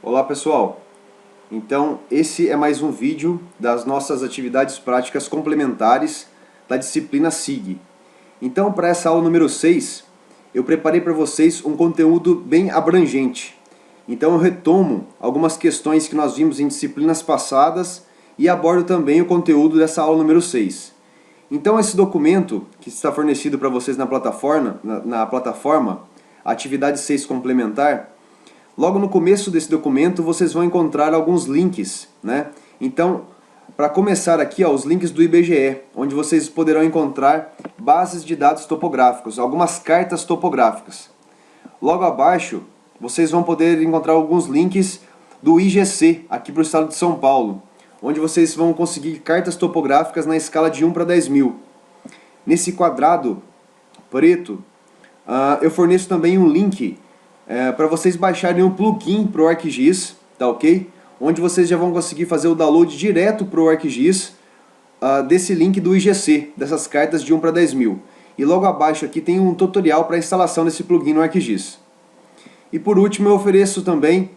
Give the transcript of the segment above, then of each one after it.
Olá pessoal, então esse é mais um vídeo das nossas atividades práticas complementares da disciplina SIG. Então para essa aula número 6, eu preparei para vocês um conteúdo bem abrangente. Então eu retomo algumas questões que nós vimos em disciplinas passadas e abordo também o conteúdo dessa aula número 6. Então esse documento que está fornecido para vocês na plataforma, Atividade 6 Complementar, logo no começo desse documento vocês vão encontrar alguns links, né? Então, para começar aqui, os links do IBGE, onde vocês poderão encontrar bases de dados topográficos, algumas cartas topográficas. Logo abaixo, vocês vão poder encontrar alguns links do IGC, aqui para o estado de São Paulo, onde vocês vão conseguir cartas topográficas na escala de 1 para 10.000. Nesse quadrado preto, eu forneço também um link para vocês baixarem um plugin para o ArcGIS, tá ok? Onde vocês já vão conseguir fazer o download direto para o ArcGIS desse link do IGC, dessas cartas de 1 para 10.000. E logo abaixo aqui tem um tutorial para a instalação desse plugin no ArcGIS. E por último eu forneço também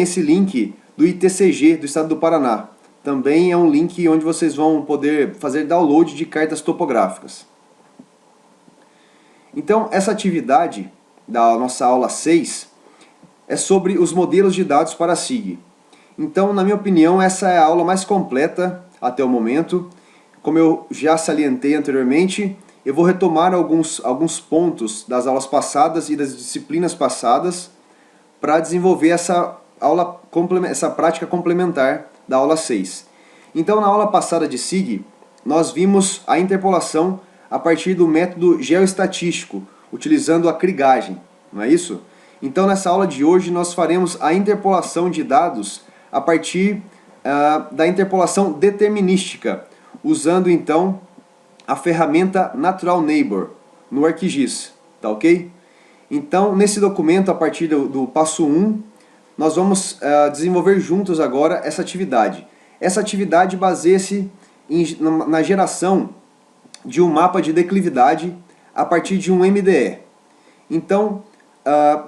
esse link do ITCG do estado do Paraná. Também é um link onde vocês vão poder fazer download de cartas topográficas. Então essa atividade da nossa aula 6 é sobre os modelos de dados para SIG. Então, na minha opinião, essa é a aula mais completa até o momento. Como eu já salientei anteriormente, eu vou retomar alguns pontos das aulas passadas e das disciplinas passadas para desenvolver essa prática complementar da aula 6. Então, na aula passada de SIG, nós vimos a interpolação a partir do método geoestatístico, utilizando a krigagem, não é isso? Então nessa aula de hoje nós faremos a interpolação de dados a partir da interpolação determinística, usando então a ferramenta Natural Neighbor no ArcGIS, tá ok? Então nesse documento, a partir do passo 1, nós vamos desenvolver juntos agora essa atividade. Essa atividade baseia-se na geração de um mapa de declividade a partir de um MDE. Então,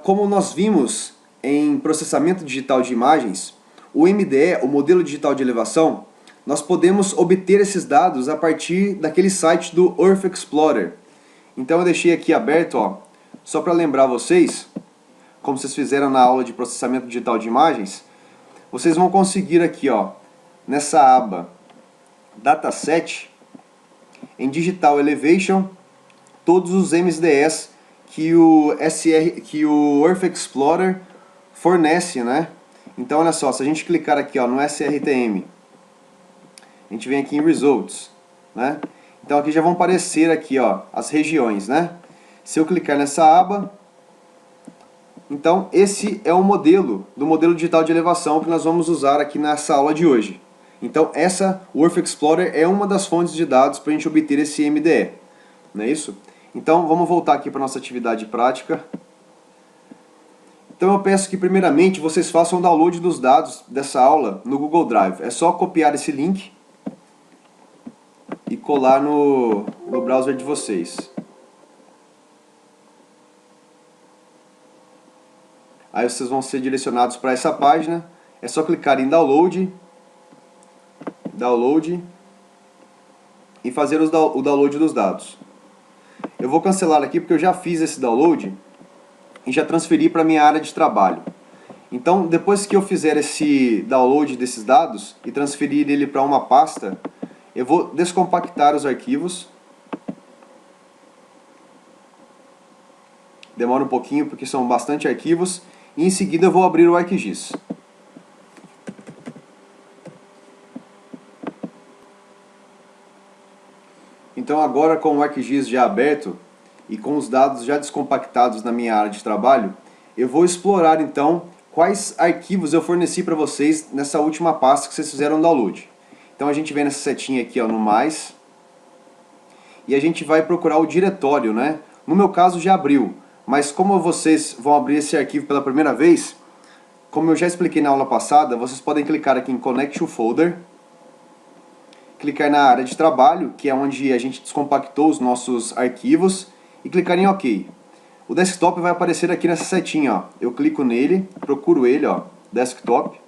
como nós vimos em processamento digital de imagens, o MDE, o modelo digital de elevação, nós podemos obter esses dados a partir daquele site do Earth Explorer. Então eu deixei aqui aberto, só para lembrar vocês, como vocês fizeram na aula de processamento digital de imagens, vocês vão conseguir aqui, nessa aba Dataset, em Digital Elevation, todos os MDEs que o Earth Explorer fornece, né? Então olha só, se a gente clicar aqui no SRTM, a gente vem aqui em Results, né? Então aqui já vão aparecer aqui, as regiões, né? Se eu clicar nessa aba, então esse é o modelo do modelo digital de elevação que nós vamos usar aqui nessa aula de hoje. Então o Earth Explorer é uma das fontes de dados para a gente obter esse MDE, não é isso? Então vamos voltar aqui para a nossa atividade prática. Então eu peço que primeiramente vocês façam o download dos dados dessa aula no Google Drive. É só copiar esse link e colar no browser de vocês. Aí vocês vão ser direcionados para essa página. É só clicar em Download e fazer o download dos dados. Eu vou cancelar aqui porque eu já fiz esse download e já transferi para a minha área de trabalho. Então, depois que eu fizer esse download desses dados e transferir ele para uma pasta, eu vou descompactar os arquivos. Demora um pouquinho porque são bastante arquivos. E em seguida eu vou abrir o ArcGIS. Então agora, com o ArcGIS já aberto e com os dados já descompactados na minha área de trabalho, eu vou explorar então quais arquivos eu forneci para vocês nessa última pasta que vocês fizeram o download. Então a gente vem nessa setinha aqui no mais e a gente vai procurar o diretório, né? No meu caso já abriu, mas como vocês vão abrir esse arquivo pela primeira vez, como eu já expliquei na aula passada, vocês podem clicar aqui em Connect to Folder, clicar na área de trabalho, que é onde a gente descompactou os nossos arquivos, e clicar em OK. O desktop vai aparecer aqui nessa setinha, ó. Eu clico nele, procuro ele, ó, desktop.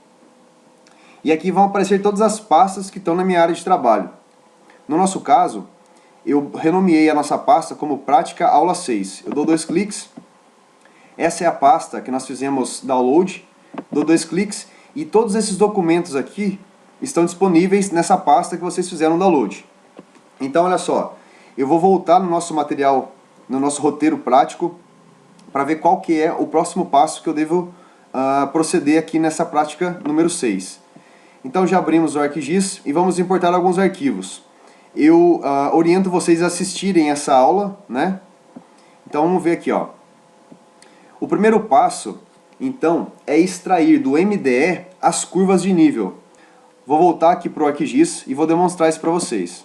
E aqui vão aparecer todas as pastas que estão na minha área de trabalho. No nosso caso, eu renomeei a nossa pasta como Prática Aula 6. Eu dou 2 cliques. Essa é a pasta que nós fizemos download. Dou 2 cliques e todos esses documentos aqui estão disponíveis nessa pasta que vocês fizeram download. Então, olha só, eu vou voltar no nosso material, no nosso roteiro prático, para ver qual que é o próximo passo que eu devo proceder aqui nessa prática número 6. Então já abrimos o ArcGIS e vamos importar alguns arquivos. Eu oriento vocês a assistirem essa aula, né? Então vamos ver aqui, ó. O primeiro passo, então, é extrair do MDE as curvas de nível. Vou voltar aqui para o ArcGIS e vou demonstrar isso para vocês.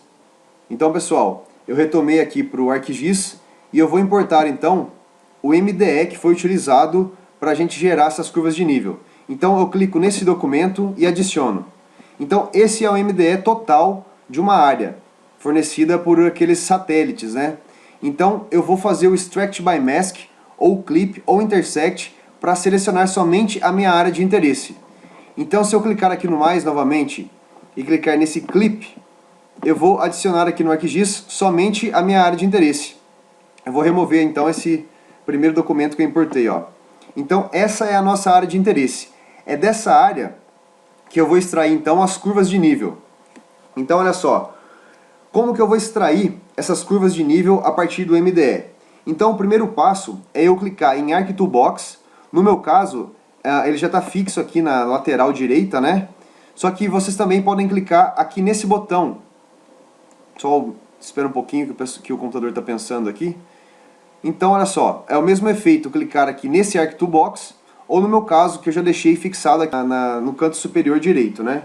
Então, pessoal, eu retomei aqui para o ArcGIS e eu vou importar, então, o MDE que foi utilizado para a gente gerar essas curvas de nível. Então, eu clico nesse documento e adiciono. Então, esse é o MDE total de uma área, fornecida por aqueles satélites, né? Então, eu vou fazer o Extract by Mask, ou Clip, ou Intersect, para selecionar somente a minha área de interesse. Então, se eu clicar aqui no mais novamente, e clicar nesse Clip, eu vou adicionar aqui no ArcGIS somente a minha área de interesse. Eu vou remover então esse primeiro documento que eu importei, ó. Então essa é a nossa área de interesse. É dessa área que eu vou extrair então as curvas de nível. Então olha só, como que eu vou extrair essas curvas de nível a partir do MDE? Então o primeiro passo é eu clicar em Arc Toolbox. No meu caso, ele já está fixo aqui na lateral direita, né? Só que vocês também podem clicar aqui nesse botão. Só espera um pouquinho que o computador está pensando aqui. Então, olha só, é o mesmo efeito clicar aqui nesse Arc Toolbox, ou no meu caso, que eu já deixei fixado aqui no canto superior direito, né?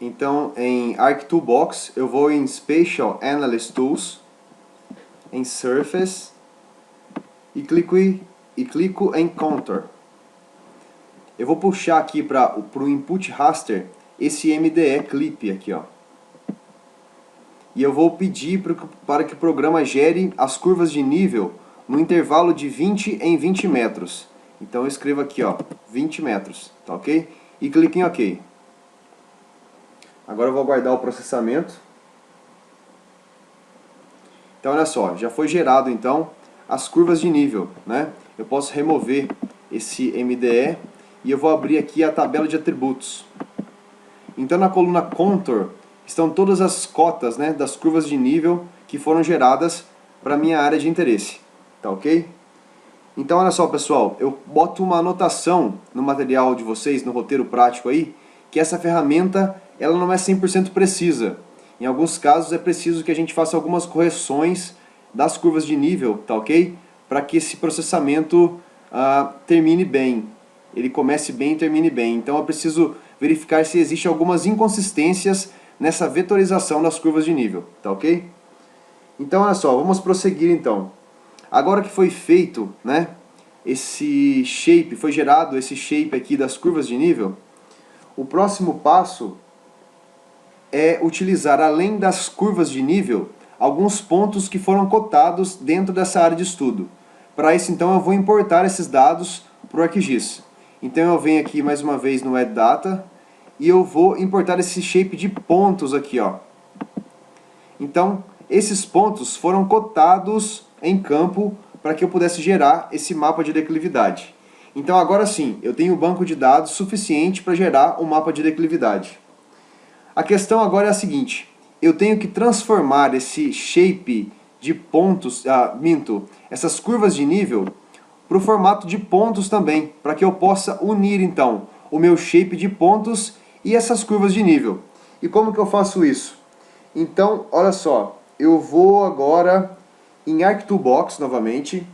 Então, em Arc Toolbox, eu vou em Spatial Analysis Tools, em Surface, e clico em Contour. Eu vou puxar aqui para o Input Raster esse MDE Clip aqui, ó. E eu vou pedir para que o programa gere as curvas de nível no intervalo de 20 em 20 metros. Então eu escrevo aqui, ó, 20 metros, tá ok? E clique em OK. Agora eu vou aguardar o processamento. Então olha só, já foi gerado então as curvas de nível, né? Eu posso remover esse MDE e eu vou abrir aqui a tabela de atributos. Então na coluna Contour estão todas as cotas, né, das curvas de nível que foram geradas para a minha área de interesse, tá ok? Então olha só pessoal, eu boto uma anotação no material de vocês, no roteiro prático aí, que essa ferramenta ela não é 100% precisa. Em alguns casos é preciso que a gente faça algumas correções das curvas de nível, tá ok? Para que esse processamento termine bem, ele comece bem e termine bem. Então eu preciso verificar se existem algumas inconsistências nessa vetorização das curvas de nível, tá ok? Então olha só, vamos prosseguir então. Agora que foi feito, né, esse shape, foi gerado esse shape aqui das curvas de nível, o próximo passo é utilizar, além das curvas de nível, alguns pontos que foram cotados dentro dessa área de estudo. Para isso então eu vou importar esses dados para o ArcGIS. Então eu venho aqui mais uma vez no Add Data, e eu vou importar esse shape de pontos aqui, ó. Então, esses pontos foram cotados em campo para que eu pudesse gerar esse mapa de declividade. Então, agora sim, eu tenho um banco de dados suficiente para gerar um mapa de declividade. A questão agora é a seguinte, eu tenho que transformar esse shape de pontos, essas curvas de nível, para o formato de pontos também, para que eu possa unir então o meu shape de pontos e essas curvas de nível. E como que eu faço isso? Então, olha só, eu vou agora em Arc Toolbox novamente,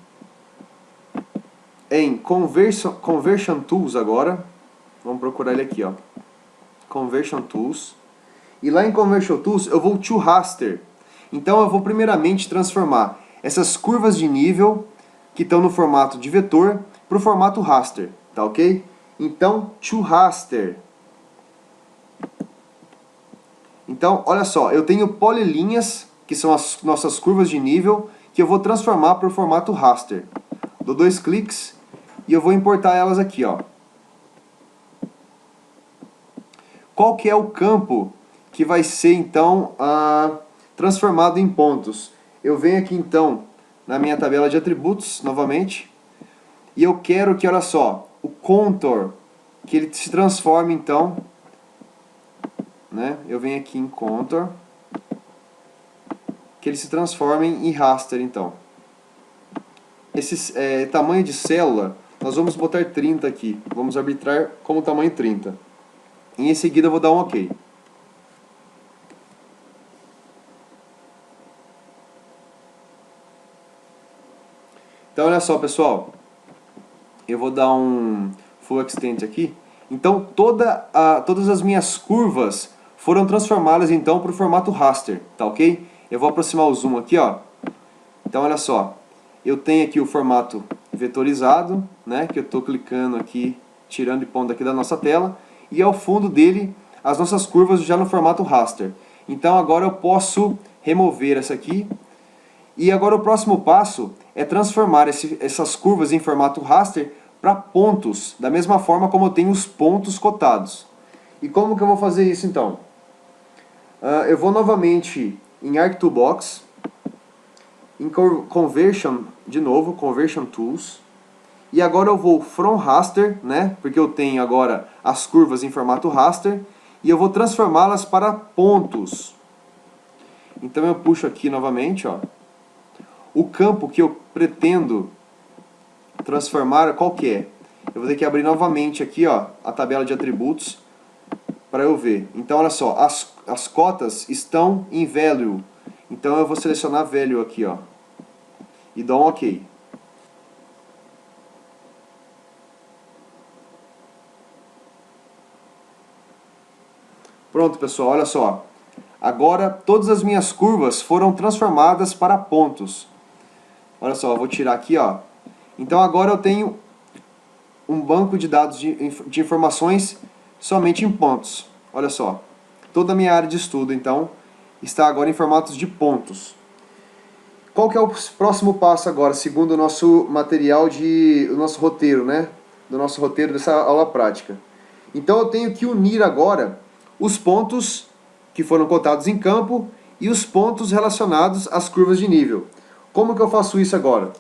em Conversion Tools agora, vamos procurar ele aqui, ó, Conversion Tools, e lá em Conversion Tools eu vou to Raster. Então eu vou primeiramente transformar essas curvas de nível que estão no formato de vetor para o formato raster, tá ok? Então, to Raster. Então, olha só, eu tenho polilinhas, que são as nossas curvas de nível, que eu vou transformar para o formato raster. Dou 2 cliques e eu vou importar elas aqui, ó. Qual que é o campo que vai ser então transformado em pontos? Eu venho aqui então na minha tabela de atributos novamente e eu quero que, olha só, o contour, que ele se transforme então, né? Eu venho aqui em contour, que ele se transforme em raster então. Esse tamanho de célula, nós vamos botar 30 aqui, vamos arbitrar como tamanho 30. E em seguida eu vou dar um OK. Então olha só, pessoal, eu vou dar um full extent aqui. Então todas as minhas curvas foram transformadas então para o formato raster, tá ok? Eu vou aproximar o zoom aqui, ó. Então olha só, eu tenho aqui o formato vetorizado, né, que eu estou clicando aqui, tirando e pondo aqui da nossa tela, e ao fundo dele as nossas curvas já no formato raster. Então agora eu posso remover essa aqui. E agora o próximo passo é transformar essas curvas em formato raster para pontos, da mesma forma como eu tenho os pontos cotados. E como que eu vou fazer isso então? Eu vou novamente em Arc2Box, em Conversion, de novo, Conversion Tools. E agora eu vou From Raster, né? Porque eu tenho agora as curvas em formato raster. E eu vou transformá-las para pontos. Então eu puxo aqui novamente, ó. O campo que eu pretendo transformar, qual que é? Eu vou ter que abrir novamente aqui, ó, a tabela de atributos para eu ver. Então, olha só, as cotas estão em value. Então eu vou selecionar value aqui, ó, e dou um OK. Pronto, pessoal, olha só. Agora todas as minhas curvas foram transformadas para pontos. Olha só, eu vou tirar aqui, ó. Então agora eu tenho um banco de dados de informações somente em pontos. Olha só, toda a minha área de estudo, então, está agora em formatos de pontos. Qual que é o próximo passo agora, segundo o nosso material, o nosso roteiro, né? Do nosso roteiro dessa aula prática. Então eu tenho que unir agora os pontos que foram cotados em campo e os pontos relacionados às curvas de nível. Como que eu faço isso agora?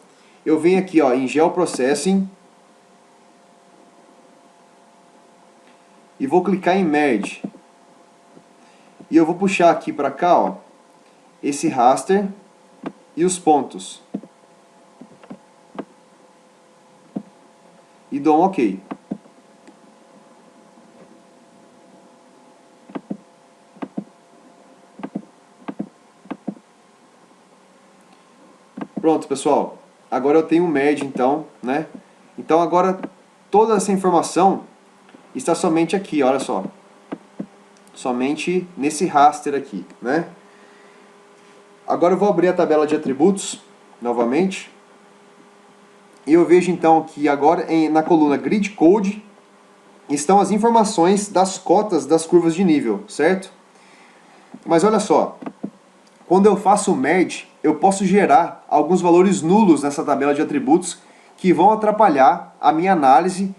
Eu venho aqui, ó, em Geoprocessing e vou clicar em Merge. E eu vou puxar aqui para cá, ó, esse raster e os pontos. E dou um OK. Pronto, pessoal. Agora eu tenho um merge, então, né? Então agora toda essa informação está somente aqui, olha só. Somente nesse raster aqui, né? Agora eu vou abrir a tabela de atributos novamente. E eu vejo então que agora na coluna Grid Code estão as informações das cotas das curvas de nível, certo? Mas olha só, quando eu faço o merge, eu posso gerar alguns valores nulos nessa tabela de atributos que vão atrapalhar a minha análise,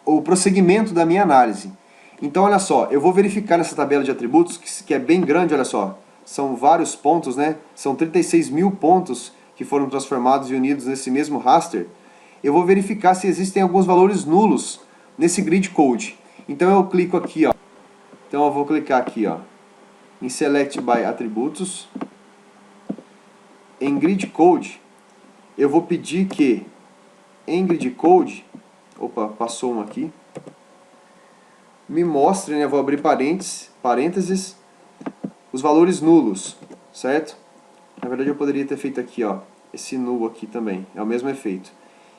o prosseguimento da minha análise. Então olha só, eu vou verificar nessa tabela de atributos, que é bem grande, olha só, são vários pontos, né? São 36 mil pontos que foram transformados e unidos nesse mesmo raster. Eu vou verificar se existem alguns valores nulos nesse grid code. Então eu clico aqui, ó. Então eu vou clicar aqui, ó, em Select by Atributos. Em Grid Code, eu vou pedir que em Grid Code, opa, passou um aqui, me mostre, né, vou abrir parênteses, os valores nulos, certo? Na verdade eu poderia ter feito aqui, ó, esse null aqui também, é o mesmo efeito.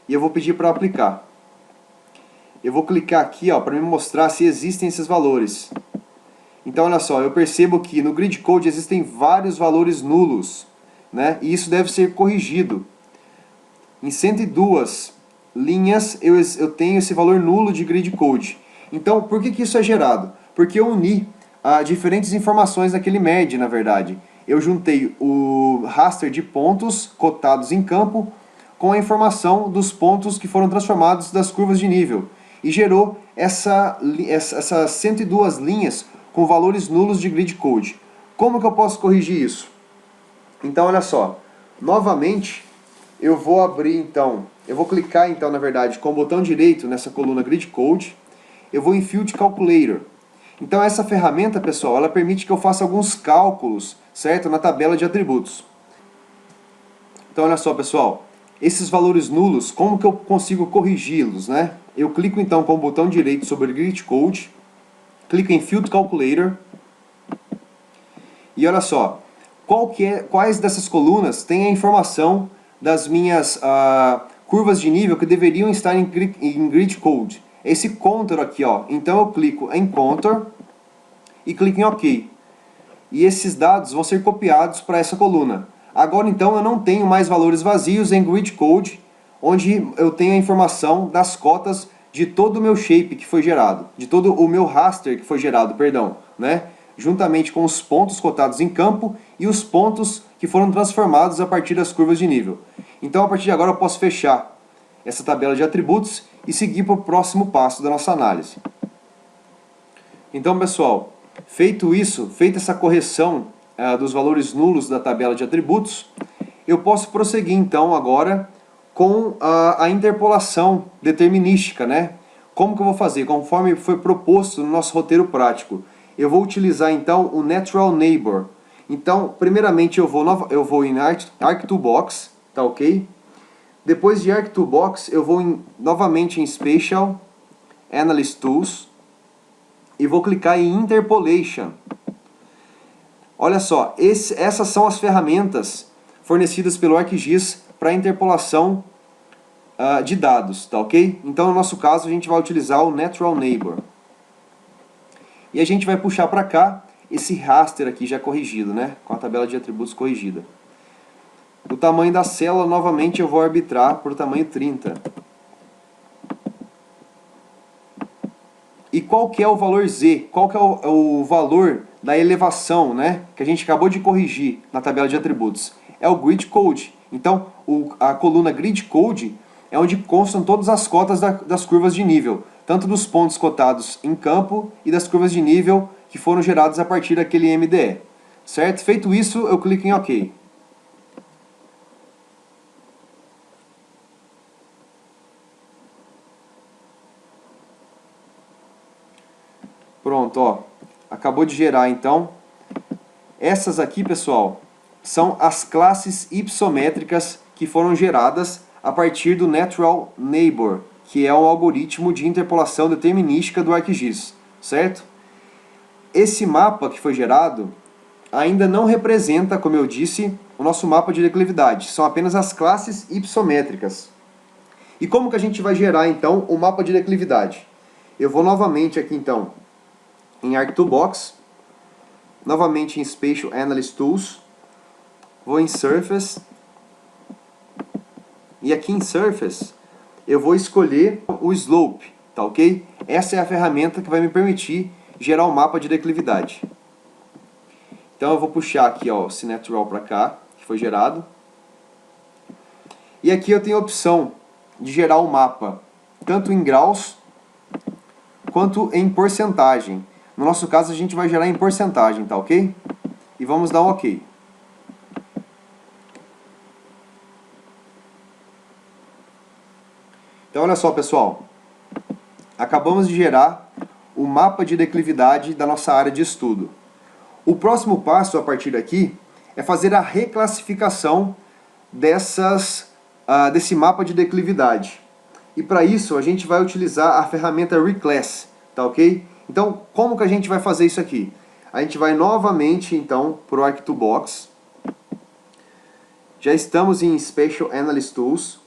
E eu vou pedir para aplicar. Eu vou clicar aqui, ó, para me mostrar se existem esses valores. Então olha só, eu percebo que no Grid Code existem vários valores nulos, né? E isso deve ser corrigido. Em 102 linhas eu tenho esse valor nulo de Grid Code. Então, por que isso é gerado? Porque eu uni diferentes informações naquele merge, na verdade. eu juntei o raster de pontos cotados em campo com a informação dos pontos que foram transformados das curvas de nível e gerou essas 102 linhas com valores nulos de grid code. Como que eu posso corrigir isso? Então olha só, novamente eu vou abrir então, eu vou clicar então na verdade com o botão direito nessa coluna grid code, eu vou em Field Calculator. Então essa ferramenta, pessoal, ela permite que eu faça alguns cálculos, certo, na tabela de atributos. Então olha só, pessoal, esses valores nulos, como que eu consigo corrigi-los, né? Eu clico então com o botão direito sobre Grid Code, clico em Field Calculator, e olha só, quais dessas colunas têm a informação das minhas curvas de nível que deveriam estar em Grid Code? Esse contour aqui, ó. Então eu clico em contour e clico em OK. E esses dados vão ser copiados para essa coluna. Agora então eu não tenho mais valores vazios em Grid Code, onde eu tenho a informação das cotas de todo o meu shape que foi gerado, de todo o meu raster que foi gerado, perdão, né? Juntamente com os pontos cotados em campo e os pontos que foram transformados a partir das curvas de nível. Então a partir de agora eu posso fechar essa tabela de atributos e seguir para o próximo passo da nossa análise. Então, pessoal, feito isso, feita essa correção dos valores nulos da tabela de atributos, eu posso prosseguir então agora com a interpolação determinística, né? Como que eu vou fazer? Conforme foi proposto no nosso roteiro prático, eu vou utilizar então o Natural Neighbor. Então, primeiramente eu vou em Arc2Box, tá ok? Depois de Arc2Box, eu vou novamente em Spatial, Analyst Tools, e vou clicar em Interpolation. Olha só, essas são as ferramentas fornecidas pelo ArcGIS para interpolação de dados, tá ok? Então, no nosso caso, a gente vai utilizar o Natural Neighbor. E a gente vai puxar para cá esse raster aqui já corrigido, né? Com a tabela de atributos corrigida. O tamanho da célula, novamente, eu vou arbitrar por tamanho 30. E qual que é o valor Z? Qual que é o valor da elevação, né? Que a gente acabou de corrigir na tabela de atributos? É o Grid Code. Então, a coluna Grid Code é onde constam todas as cotas das curvas de nível, tanto dos pontos cotados em campo e das curvas de nível que foram gerados a partir daquele MDE. Certo? Feito isso, eu clico em OK. Pronto, ó. Acabou de gerar então. Essas aqui, pessoal, são as classes ipsométricas que foram geradas a partir do Natural Neighbor, que é um algoritmo de interpolação determinística do ArcGIS, certo? Esse mapa que foi gerado ainda não representa, como eu disse, o nosso mapa de declividade. São apenas as classes ipsométricas. E como que a gente vai gerar, então, o mapa de declividade? Eu vou novamente aqui, então, em Arc2Box, novamente em Spatial Analyst Tools, vou em Surface, e aqui em Surface eu vou escolher o Slope, tá ok? Essa é a ferramenta que vai me permitir gerar o mapa de declividade. Então eu vou puxar aqui ó, o Sinatural para cá, que foi gerado. E aqui eu tenho a opção de gerar o mapa tanto em graus quanto em porcentagem. No nosso caso a gente vai gerar em porcentagem, tá ok? E vamos dar um OK. Então olha só pessoal, acabamos de gerar o mapa de declividade da nossa área de estudo. O próximo passo a partir daqui é fazer a reclassificação desse mapa de declividade. E para isso a gente vai utilizar a ferramenta Reclass, tá ok? Então como que a gente vai fazer isso aqui? A gente vai novamente então para o Arc2Box. Já estamos em Spatial Analyst Tools.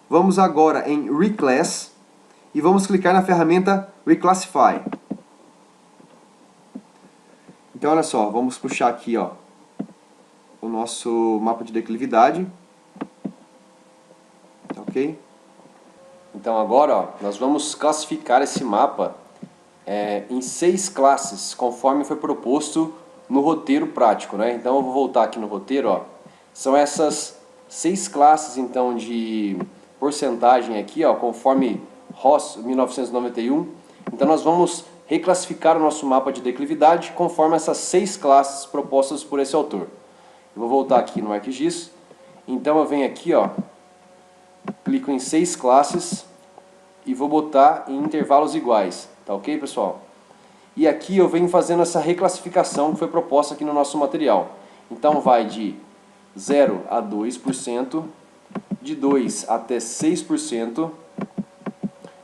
Vamos agora em Reclass e vamos clicar na ferramenta Reclassify. Então olha só, vamos puxar aqui ó, o nosso mapa de declividade. Ok? Então agora ó, nós vamos classificar esse mapa em 6 classes, conforme foi proposto no roteiro prático, né? Então eu vou voltar aqui no roteiro, ó. São essas 6 classes então de porcentagem aqui, ó, conforme Ross 1991. Então nós vamos reclassificar o nosso mapa de declividade conforme essas 6 classes propostas por esse autor. Eu vou voltar aqui no ArcGIS. Então eu venho aqui, ó, clico em 6 classes e vou botar em intervalos iguais, tá ok, pessoal? E aqui eu venho fazendo essa reclassificação que foi proposta aqui no nosso material. Então vai de 0 a 2%, de 2 até 6%,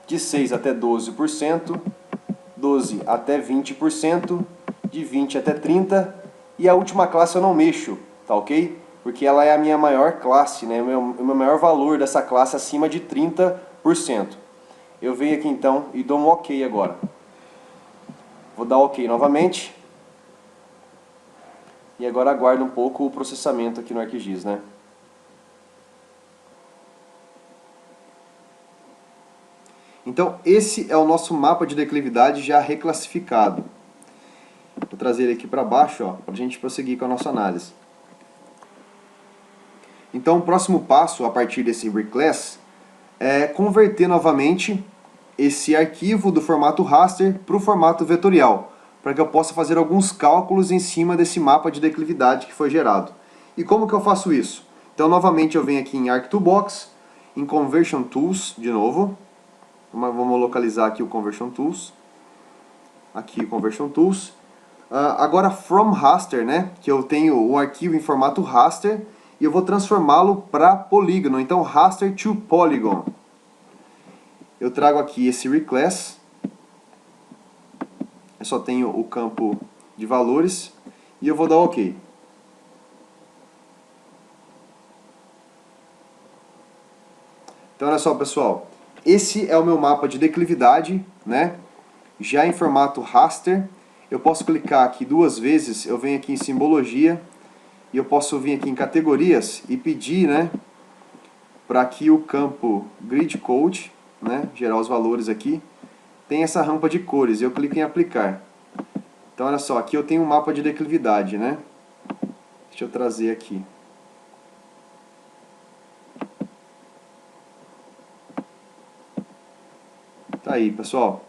de 6 até 12%, 12 até 20%, de 20 até 30%, e a última classe eu não mexo, tá ok? Porque ela é a minha maior classe, né? O meu maior valor dessa classe acima de 30%. Eu venho aqui então e dou um OK agora. Vou dar OK novamente. E agora aguardo um pouco o processamento aqui no ArcGIS, né? Então esse é o nosso mapa de declividade já reclassificado. Vou trazer ele aqui para baixo, para a gente prosseguir com a nossa análise. Então o próximo passo a partir desse reclass é converter novamente esse arquivo do formato raster para o formato vetorial, para que eu possa fazer alguns cálculos em cima desse mapa de declividade que foi gerado. E como que eu faço isso? Então novamente eu venho aqui em Arc2Box, em Conversion Tools de novo. Vamos localizar aqui o Conversion Tools. Aqui o Conversion Tools. Agora from raster, né? Que eu tenho o arquivo em formato raster e eu vou transformá-lo para polígono. Então raster to polygon. Eu trago aqui esse reclass. Eu só tenho o campo de valores e eu vou dar OK. Então olha só, pessoal, esse é o meu mapa de declividade, né? Já em formato raster. Eu posso clicar aqui 2 vezes, eu venho aqui em simbologia e eu posso vir aqui em categorias e pedir, né, para que o campo grid code, né, gerar os valores aqui, tem essa rampa de cores e eu clico em aplicar. Então olha só, aqui eu tenho um mapa de declividade, né? Deixa eu trazer aqui. Tá aí, pessoal.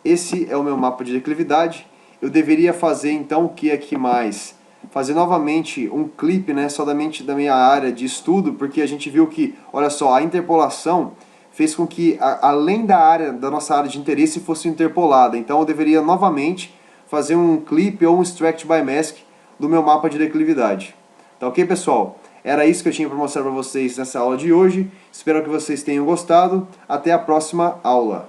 Esse é o meu mapa de declividade. Eu deveria fazer então o que aqui mais? Fazer novamente um clipe, né, somente da minha área de estudo, porque a gente viu que, olha só, a interpolação fez com que, além da nossa área de interesse, fosse interpolada. Então eu deveria novamente fazer um clipe ou um extract by mask do meu mapa de declividade. Tá ok, pessoal? Era isso que eu tinha para mostrar para vocês nessa aula de hoje. Espero que vocês tenham gostado. Até a próxima aula.